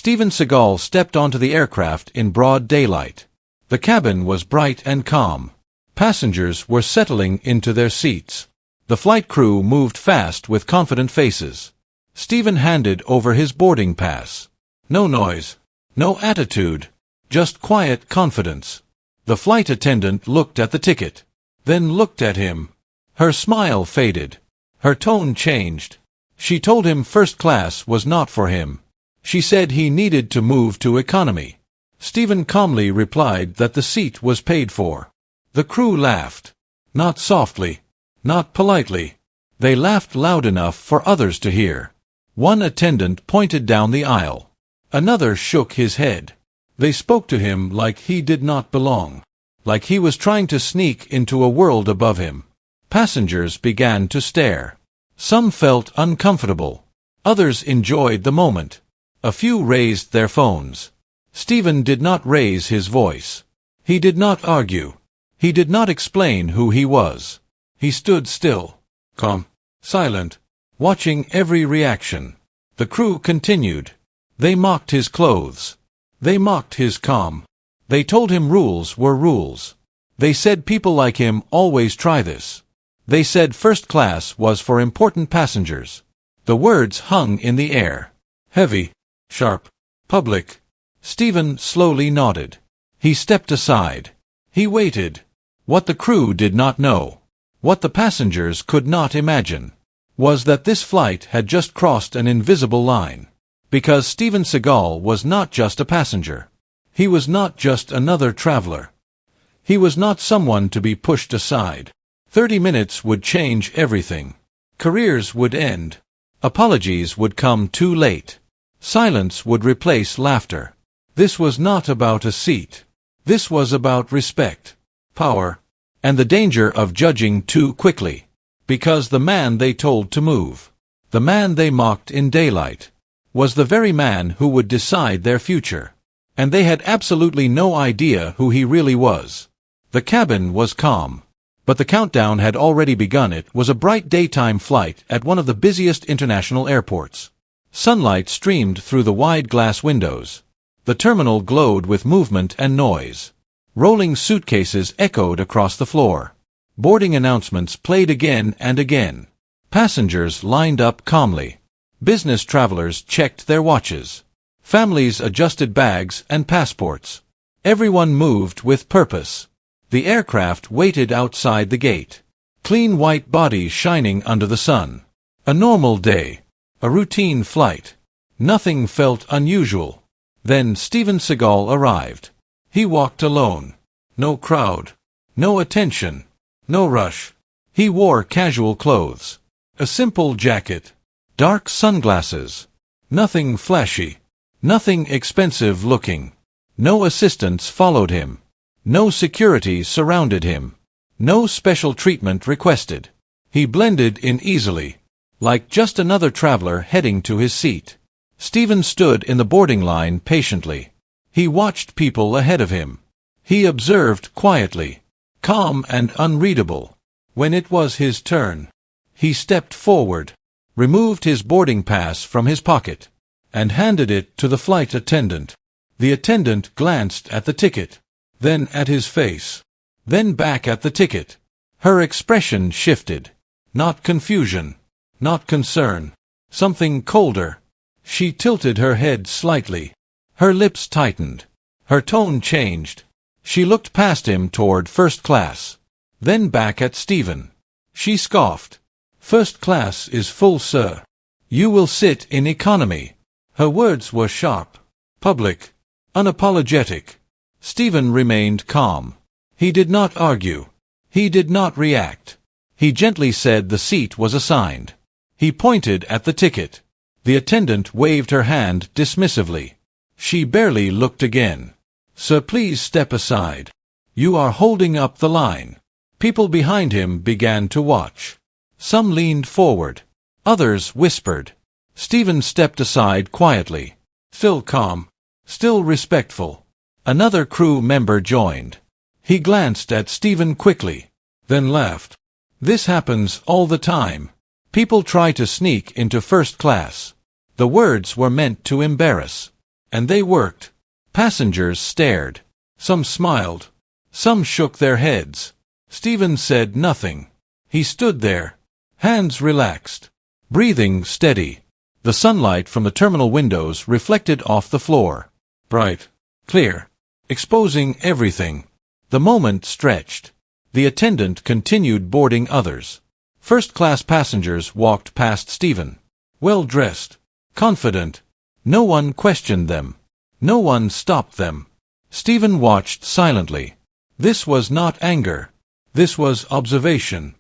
Steven Seagal stepped onto the aircraft in broad daylight. The cabin was bright and calm. Passengers were settling into their seats. The flight crew moved fast with confident faces. Steven handed over his boarding pass. No noise, no attitude, just quiet confidence. The flight attendant looked at the ticket, then looked at him. Her smile faded. Her tone changed. She told him first class was not for him. She said he needed to move to economy. Steven calmly replied that the seat was paid for. The crew laughed. Not softly, not politely. They laughed loud enough for others to hear. One attendant pointed down the aisle. Another shook his head. They spoke to him like he did not belong, like he was trying to sneak into a world above him. Passengers began to stare. Some felt uncomfortable. Others enjoyed the moment. A few raised their phones. Steven did not raise his voice. He did not argue. He did not explain who he was. He stood still, calm, silent, watching every reaction. The crew continued. They mocked his clothes. They mocked his calm. They told him rules were rules. They said people like him always try this. They said first class was for important passengers. The words hung in the air. Heavy, sharp, public. Steven slowly nodded. He stepped aside. He waited. What the crew did not know, what the passengers could not imagine, was that this flight had just crossed an invisible line. Because Steven Seagal was not just a passenger. He was not just another traveler. He was not someone to be pushed aside. 30 minutes would change everything. Careers would end. Apologies would come too late. Silence would replace laughter. This was not about a seat. This was about respect, power, and the danger of judging too quickly. Because the man they told to move, the man they mocked in daylight, was the very man who would decide their future. And they had absolutely no idea who he really was. The cabin was calm, but the countdown had already begun. It was a bright daytime flight at one of the busiest international airports. Sunlight streamed through the wide glass windows. The terminal glowed with movement and noise. Rolling suitcases echoed across the floor. Boarding announcements played again and again. Passengers lined up calmly. Business travelers checked their watches. Families adjusted bags and passports. Everyone moved with purpose. The aircraft waited outside the gate. Clean white bodies shining under the sun. A normal day. A routine flight. Nothing felt unusual. Then Steven Seagal arrived. He walked alone. No crowd. No attention. No rush. He wore casual clothes. A simple jacket. Dark sunglasses. Nothing flashy. Nothing expensive looking. No assistants followed him. No security surrounded him. No special treatment requested. He blended in easily, like just another traveler heading to his seat. Steven stood in the boarding line patiently. He watched people ahead of him. He observed quietly, calm and unreadable. When it was his turn, he stepped forward, removed his boarding pass from his pocket, and handed it to the flight attendant. The attendant glanced at the ticket, then at his face, then back at the ticket. Her expression shifted. Not confusion, not concern, something colder. She tilted her head slightly. Her lips tightened. Her tone changed. She looked past him toward first class, then back at Steven. She scoffed. First class is full, sir. You will sit in economy. Her words were sharp, public, unapologetic. Steven remained calm. He did not argue. He did not react. He gently said the seat was assigned. He pointed at the ticket. The attendant waved her hand dismissively. She barely looked again. Sir, please step aside. You are holding up the line. People behind him began to watch. Some leaned forward. Others whispered. Steven stepped aside quietly. Still calm. Still respectful. Another crew member joined. He glanced at Steven quickly, then laughed. This happens all the time. People try to sneak into first class. The words were meant to embarrass. And they worked. Passengers stared. Some smiled. Some shook their heads. Steven said nothing. He stood there, hands relaxed, breathing steady. The sunlight from the terminal windows reflected off the floor. Bright, clear, exposing everything. The moment stretched. The attendant continued boarding others. First-class passengers walked past Steven. Well-dressed, confident. No one questioned them. No one stopped them. Steven watched silently. This was not anger. This was observation.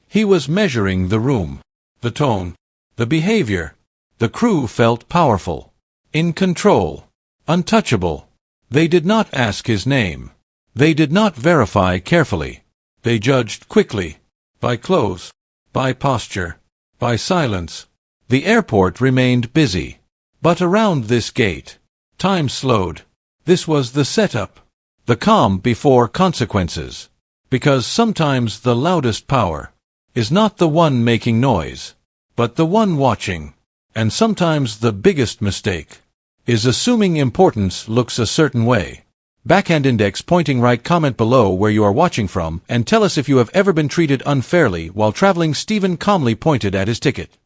He was measuring the room, the tone, the behavior. The crew felt powerful, in control, untouchable. They did not ask his name. They did not verify carefully. They judged quickly, by clothes, by posture, by silence. The airport remained busy. But around this gate, time slowed. This was the setup, the calm before consequences. Because sometimes the loudest power is not the one making noise, but the one watching. And sometimes the biggest mistake is assuming importance looks a certain way. Backhand index pointing right. Comment below where you are watching from and tell us if you have ever been treated unfairly while traveling. Steven calmly pointed at his ticket.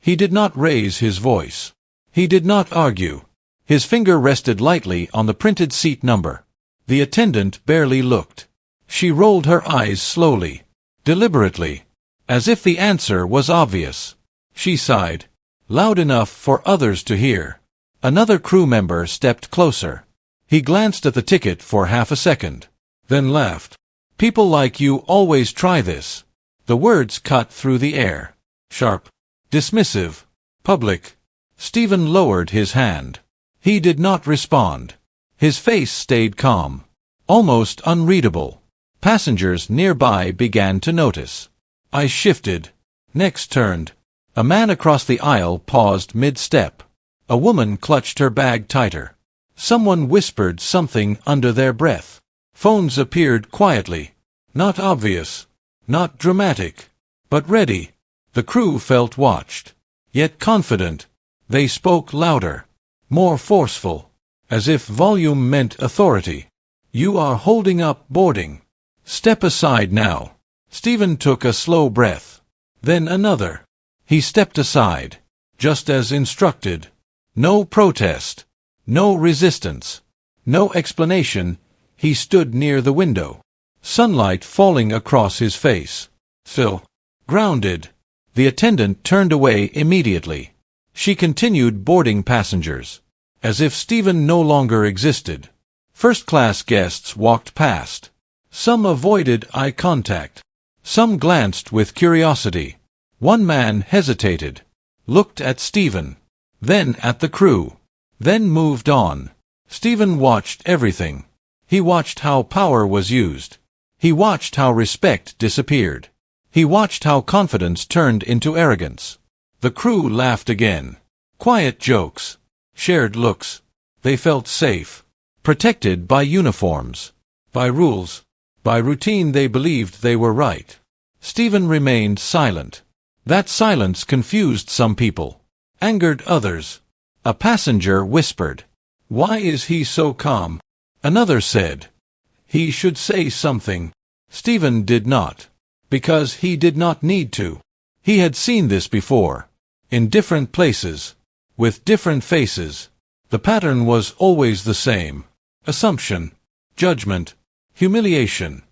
He did not raise his voice. He did not argue. His finger rested lightly on the printed seat number. The attendant barely looked. She rolled her eyes slowly, deliberately, as if the answer was obvious. She sighed, loud enough for others to hear. Another crew member stepped closer. He glanced at the ticket for half a second, then laughed. People like you always try this. The words cut through the air. Sharp, dismissive, public. Steven lowered his hand. He did not respond. His face stayed calm, almost unreadable. Passengers nearby began to notice. Eyes shifted. Necks turned. A man across the aisle paused mid-step. A woman clutched her bag tighter. Someone whispered something under their breath. Phones appeared quietly. Not obvious. Not dramatic. But ready. The crew felt watched. Yet confident. They spoke louder. More forceful. As if volume meant authority. You are holding up boarding. Step aside now. Steven took a slow breath. Then another. He stepped aside. Just as instructed. No protest. No resistance. No explanation. He stood near the window. Sunlight falling across his face. Still. Grounded. The attendant turned away immediately. She continued boarding passengers. As if Steven no longer existed. First-class guests walked past. Some avoided eye contact. Some glanced with curiosity. One man hesitated. Looked at Steven. Then at the crew. Then moved on. Steven watched everything. He watched how power was used. He watched how respect disappeared. He watched how confidence turned into arrogance. The crew laughed again. Quiet jokes. Shared looks. They felt safe. Protected by uniforms. By rules. By routine. They believed they were right. Steven remained silent. That silence confused some people. Angered others. A passenger whispered, "Why is he so calm?" Another said, "He should say something." Steven did not. Because he did not need to. He had seen this before. In different places. With different faces. The pattern was always the same. Assumption. Judgment. Humiliation.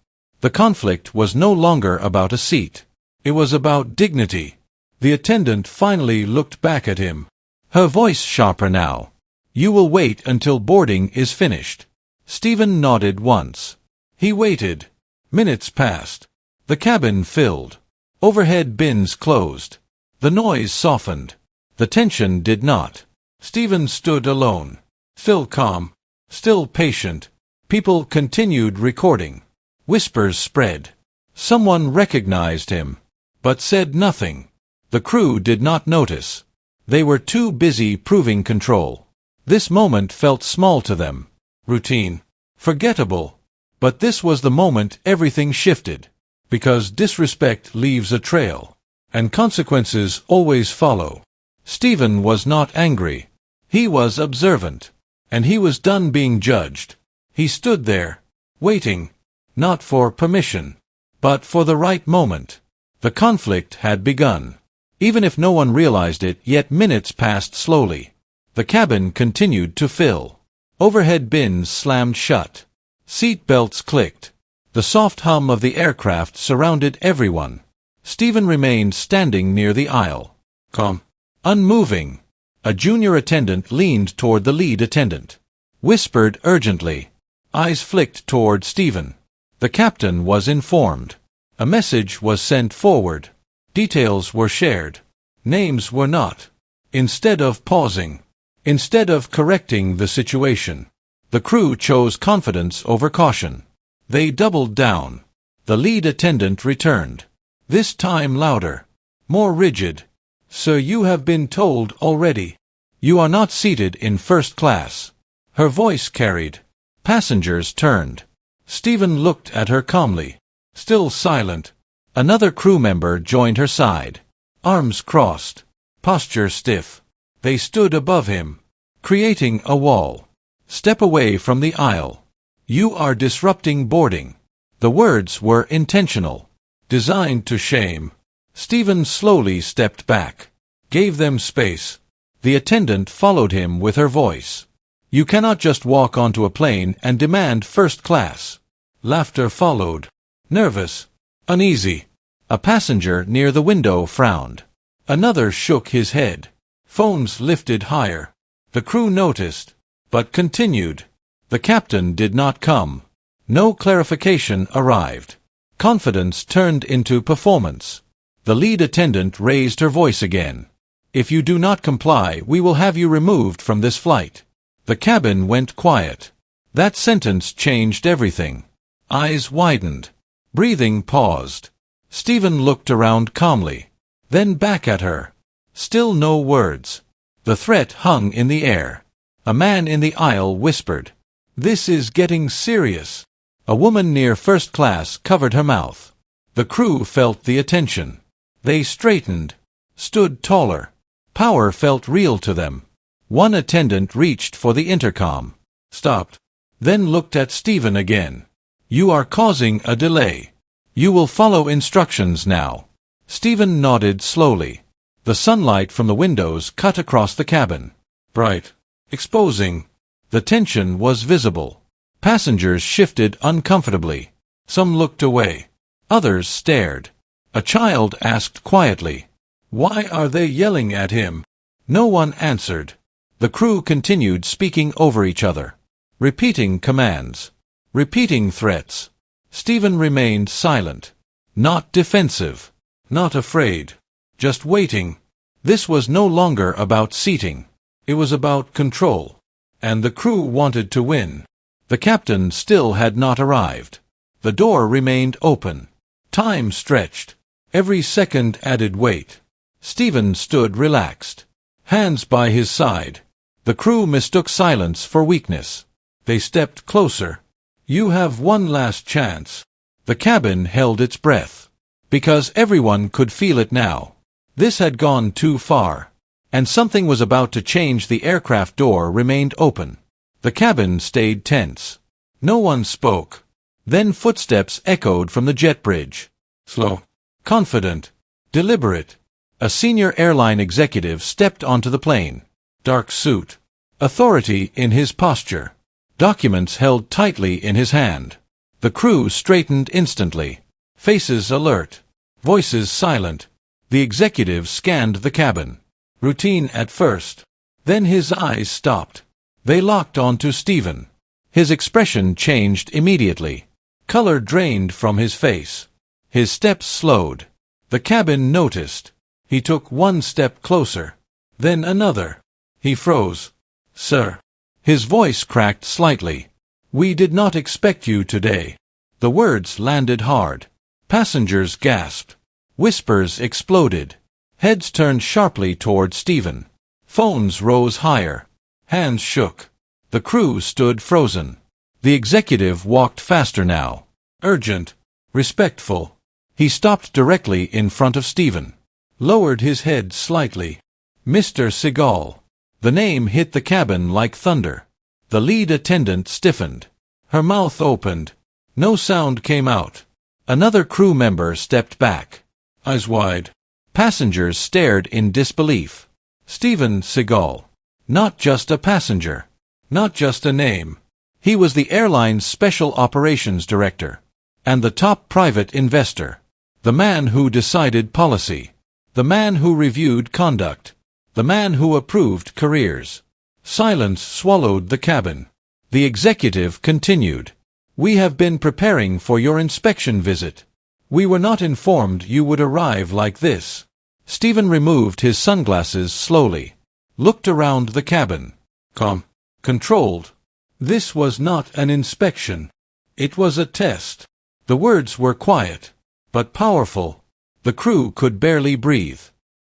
The conflict was no longer about a seat. It was about dignity. The attendant finally looked back at him. Her voice sharper now. "You will wait until boarding is finished." Steven nodded once. He waited. Minutes passed. The cabin filled. Overhead bins closed. The noise softened. The tension did not. Steven stood alone. Still calm. Still patient. People continued recording. Whispers spread. Someone recognized him. But said nothing. The crew did not notice. They were too busy proving control. This moment felt small to them. Routine. Forgettable. But this was the moment everything shifted. Because disrespect leaves a trail. And consequences always follow. Steven was not angry. He was observant. and he was done being judged. He stood there, waiting, not for permission, but for the right moment. The conflict had begun. Even if no one realized it, yet minutes passed slowly. The cabin continued to fill. Overhead bins slammed shut. Seat belts clicked. The soft hum of the aircraft surrounded everyone. Steven remained standing near the aisle, calm, unmoving. A junior attendant leaned toward the lead attendant, whispered urgently. Eyes flicked toward Steven. The captain was informed. A message was sent forward. Details were shared. Names were not. Instead of pausing, instead of correcting the situation, the crew chose confidence over caution. They doubled down. The lead attendant returned. This time louder, more rigid. Sir, you have been told already. You are not seated in first class. Her voice carried. Passengers turned. Steven looked at her calmly. Still silent. Another crew member joined her side. Arms crossed. Posture stiff. They stood above him, creating a wall. Step away from the aisle. You are disrupting boarding. The words were intentional, designed to shame. Steven slowly stepped back, gave them space. The attendant followed him with her voice. You cannot just walk onto a plane and demand first class. Laughter followed. Nervous, uneasy. A passenger near the window frowned. Another shook his head. Phones lifted higher. The crew noticed, but continued. The captain did not come. No clarification arrived. Confidence turned into performance. The lead attendant raised her voice again. If you do not comply, we will have you removed from this flight. The cabin went quiet. That sentence changed everything. Eyes widened. Breathing paused. Steven looked around calmly, then back at her. Still no words. The threat hung in the air. A man in the aisle whispered, "This is getting serious." A woman near first class covered her mouth. The crew felt the attention. They straightened, stood taller. Power felt real to them. One attendant reached for the intercom, stopped, then looked at Steven again. "You are causing a delay. You will follow instructions now." Steven nodded slowly. The sunlight from the windows cut across the cabin. Bright, exposing. The tension was visible. Passengers shifted uncomfortably. Some looked away. Others stared. A child asked quietly, "Why are they yelling at him?" No one answered. The crew continued speaking over each other, repeating commands, repeating threats. Steven remained silent, not defensive, not afraid, just waiting. This was no longer about seating. It was about control. And the crew wanted to win. The captain still had not arrived. The door remained open. Time stretched. Every second added weight. Steven stood relaxed, hands by his side. The crew mistook silence for weakness. They stepped closer. "You have one last chance." The cabin held its breath, because everyone could feel it now. This had gone too far, and something was about to change. The aircraft door remained open. The cabin stayed tense. No one spoke. Then footsteps echoed from the jet bridge. Slow, confident, deliberate. A senior airline executive stepped onto the plane. Dark suit. Authority in his posture. Documents held tightly in his hand. The crew straightened instantly. Faces alert. Voices silent. The executive scanned the cabin. Routine at first. Then his eyes stopped. They locked onto Steven. His expression changed immediately. Color drained from his face. His steps slowed. The cabin noticed. He took one step closer. Then another. He froze. "Sir." His voice cracked slightly. "We did not expect you today." The words landed hard. Passengers gasped. Whispers exploded. Heads turned sharply toward Steven. Phones rose higher. Hands shook. The crew stood frozen. The executive walked faster now. Urgent. Respectful. He stopped directly in front of Steven. Lowered his head slightly. "Mr. Seagal." The name hit the cabin like thunder. The lead attendant stiffened. Her mouth opened. No sound came out. Another crew member stepped back, eyes wide. Passengers stared in disbelief. Steven Seagal. Not just a passenger. Not just a name. He was the airline's special operations director. And the top private investor. The man who decided policy. The man who reviewed conduct. The man who approved careers. Silence swallowed the cabin. The executive continued. We have been preparing for your inspection visit. We were not informed you would arrive like this. Steven removed his sunglasses slowly. Looked around the cabin. Calm. Controlled. This was not an inspection. It was a test. The words were quiet, but powerful. The crew could barely breathe.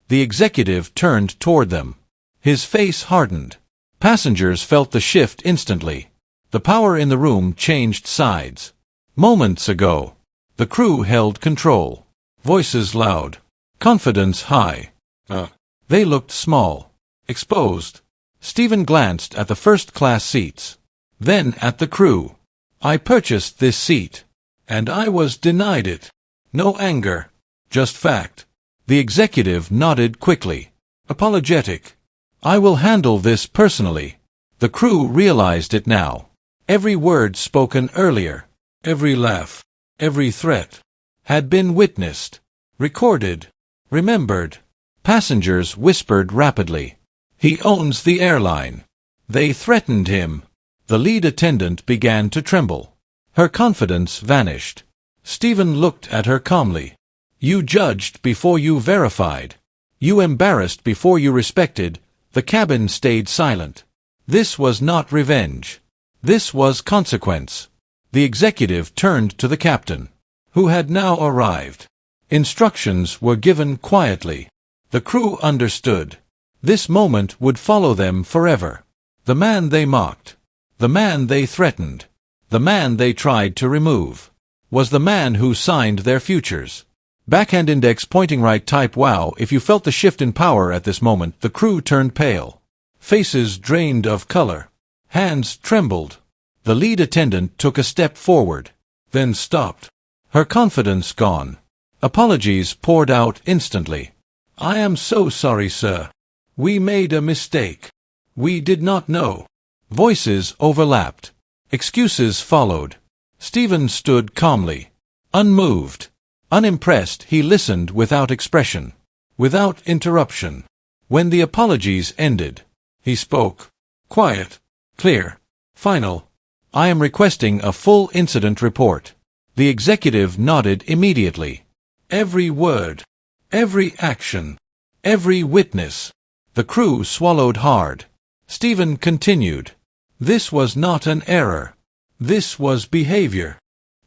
The executive turned toward them. His face hardened. Passengers felt the shift instantly. The power in the room changed sides. Moments ago, the crew held control. Voices loud. Confidence high. They looked small. Exposed. Steven glanced at the first-class seats. Then at the crew. I purchased this seat. And I was denied it. No anger. Just fact. The executive nodded quickly. Apologetic. I will handle this personally. The crew realized it now. Every word spoken earlier, every laugh, every threat, had been witnessed, recorded, remembered. Passengers whispered rapidly. He owns the airline. They threatened him. The lead attendant began to tremble. Her confidence vanished. Steven looked at her calmly. You judged before you verified. You embarrassed before you respected. The cabin stayed silent. This was not revenge. This was consequence. The executive turned to the captain, who had now arrived. Instructions were given quietly. The crew understood. This moment would follow them forever. The man they mocked, the man they threatened, the man they tried to remove, was the man who signed their futures. Backhand index pointing right type wow. If you felt the shift in power at this moment, the crew turned pale. Faces drained of color. Hands trembled. The lead attendant took a step forward, then stopped. Her confidence gone. Apologies poured out instantly. I am so sorry, sir. We made a mistake. We did not know. Voices overlapped. Excuses followed. Steven stood calmly, unmoved. Unimpressed, he listened without expression, without interruption. When the apologies ended, he spoke. Quiet, clear, final. I am requesting a full incident report. The executive nodded immediately. Every word, every action, every witness. The crew swallowed hard. Steven continued. This was not an error. This was behavior.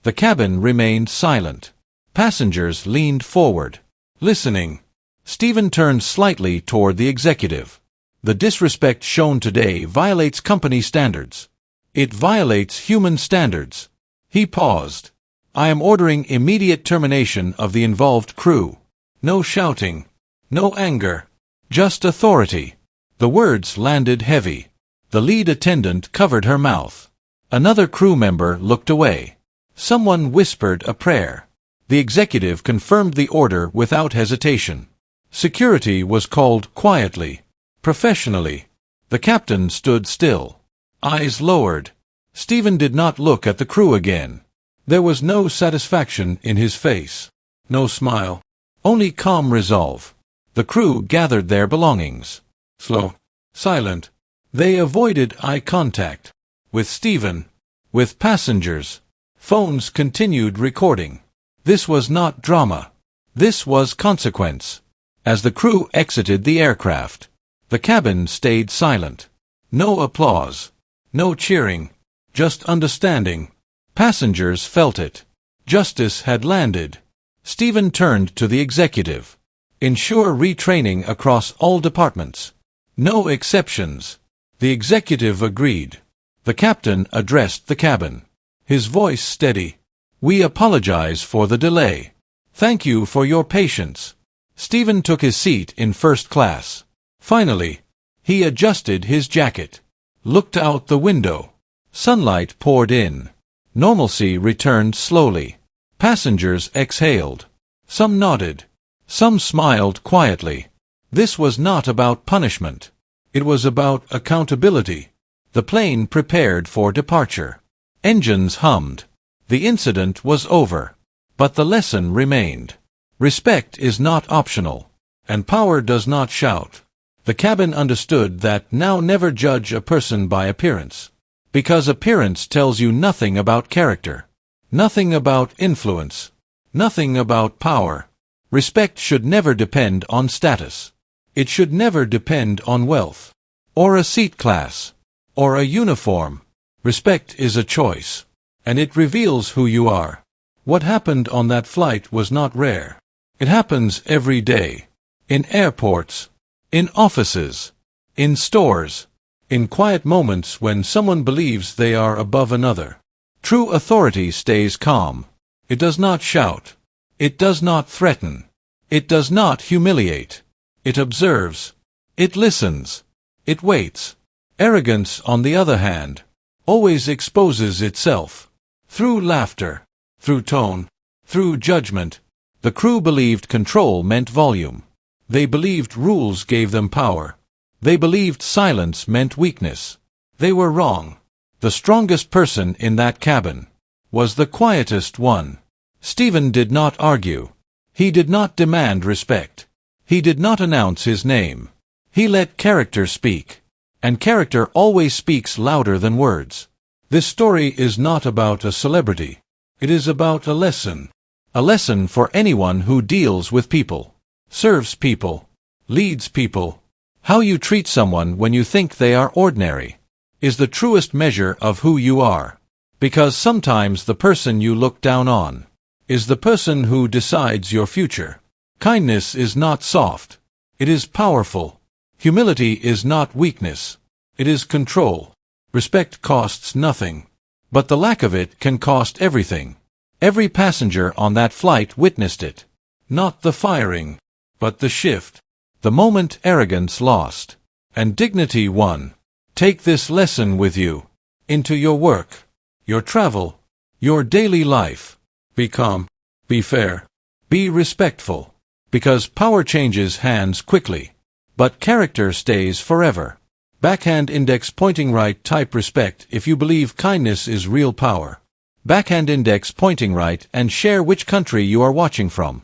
The cabin remained silent. Passengers leaned forward, listening. Steven turned slightly toward the executive. The disrespect shown today violates company standards. It violates human standards. He paused. I am ordering immediate termination of the involved crew. No shouting. No anger. Just authority. The words landed heavy. The lead attendant covered her mouth. Another crew member looked away. Someone whispered a prayer. The executive confirmed the order without hesitation. Security was called quietly, professionally. The captain stood still, eyes lowered. Steven did not look at the crew again. There was no satisfaction in his face, no smile, only calm resolve. The crew gathered their belongings. Slow, silent. They avoided eye contact. With Steven, with passengers. Phones continued recording. This was not drama. This was consequence. As the crew exited the aircraft, the cabin stayed silent. No applause. No cheering. Just understanding. Passengers felt it. Justice had landed. Steven turned to the executive. Ensure retraining across all departments. No exceptions. The executive agreed. The captain addressed the cabin. His voice steady. We apologize for the delay. Thank you for your patience. Steven took his seat in first class. Finally, he adjusted his jacket, looked out the window. Sunlight poured in. Normalcy returned slowly. Passengers exhaled. Some nodded. Some smiled quietly. This was not about punishment. It was about accountability. The plane prepared for departure. Engines hummed. The incident was over. But the lesson remained. Respect is not optional. And power does not shout. The cabin understood that now never judge a person by appearance. Because appearance tells you nothing about character. Nothing about influence. Nothing about power. Respect should never depend on status. It should never depend on wealth. Or a seat class. Or a uniform. Respect is a choice. And it reveals who you are. What happened on that flight was not rare. It happens every day. In airports. In offices. In stores. In quiet moments when someone believes they are above another. True authority stays calm. It does not shout. It does not threaten. It does not humiliate. It observes. It listens. It waits. Arrogance, on the other hand, always exposes itself. Through laughter. Through tone. Through judgment. The crew believed control meant volume. They believed rules gave them power. They believed silence meant weakness. They were wrong. The strongest person in that cabin was the quietest one. Steven did not argue. He did not demand respect. He did not announce his name. He let character speak. And character always speaks louder than words. This story is not about a celebrity. It is about a lesson. A lesson for anyone who deals with people, serves people, leads people. How you treat someone when you think they are ordinary is the truest measure of who you are. Because sometimes the person you look down on is the person who decides your future. Kindness is not soft. It is powerful. Humility is not weakness. It is control. Respect costs nothing. But the lack of it can cost everything. Every passenger on that flight witnessed it. Not the firing, but the shift. The moment arrogance lost, and dignity won. Take this lesson with you, into your work, your travel, your daily life. Be calm, be fair, be respectful, because power changes hands quickly, but character stays forever. Backhand index pointing right, type respect if you believe kindness is real power. Backhand index pointing right and share which country you are watching from.